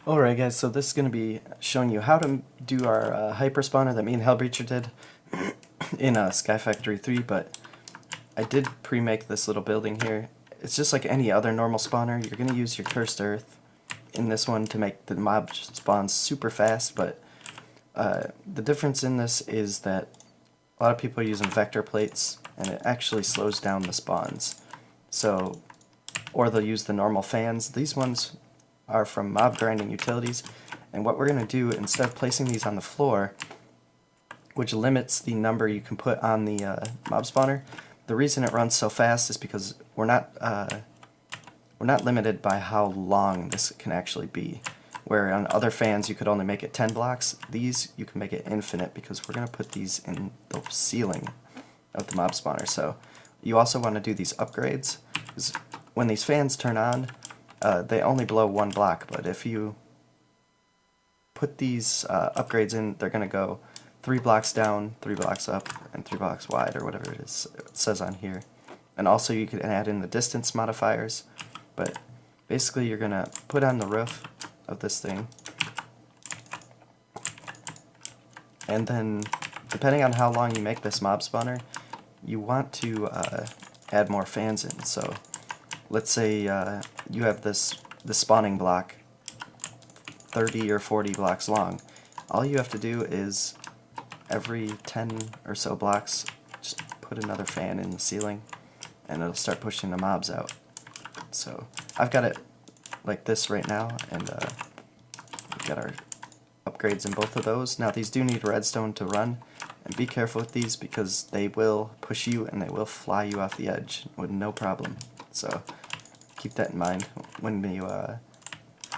Alright guys, so this is going to be showing you how to do our hyper spawner that me and Hellbreacher did in Skyfactory 3, but I did pre-make this little building here. It's just like any other normal spawner. You're going to use your cursed earth in this one to make the mob spawns super fast, but the difference in this is that a lot of people are using vector plates, and it actually slows down the spawns. So, or they'll use the normal fans. These ones are from mob grinding utilities, and what we're going to do, instead of placing these on the floor, which limits the number you can put on the mob spawner, the reason it runs so fast is because we're not limited by how long this can actually be. Where on other fans you could only make it 10 blocks, these you can make it infinite because we're going to put these in the ceiling of the mob spawner. So you also want to do these upgrades, because when these fans turn on, they only blow one block, but if you put these upgrades in, they're going to go 3 blocks down, 3 blocks up, and 3 blocks wide, or whatever it says on here. And also you can add in the distance modifiers, but basically you're going to put on the roof of this thing, and then depending on how long you make this mob spawner, you want to add more fans in. So let's say you have this spawning block 30 or 40 blocks long. All you have to do is every 10 or so blocks just put another fan in the ceiling and it'll start pushing the mobs out. So I've got it like this right now, and we've got our upgrades in both of those. Now these do need redstone to run, and be careful with these because they will push you and they will fly you off the edge with no problem. So keep that in mind when you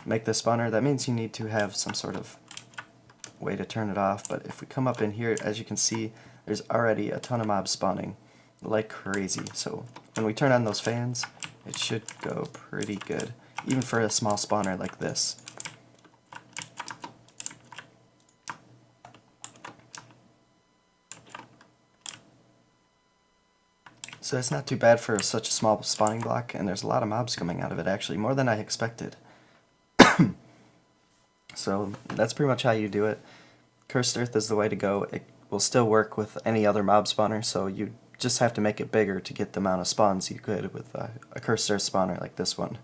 make this spawner. That means you need to have some sort of way to turn it off, but if we come up in here, as you can see, there's already a ton of mobs spawning like crazy. So when we turn on those fans, it should go pretty good, even for a small spawner like this. So it's not too bad for such a small spawning block, and there's a lot of mobs coming out of it, actually, more than I expected. So that's pretty much how you do it. Cursed Earth is the way to go. It will still work with any other mob spawner, so you just have to make it bigger to get the amount of spawns you could with a Cursed Earth spawner like this one.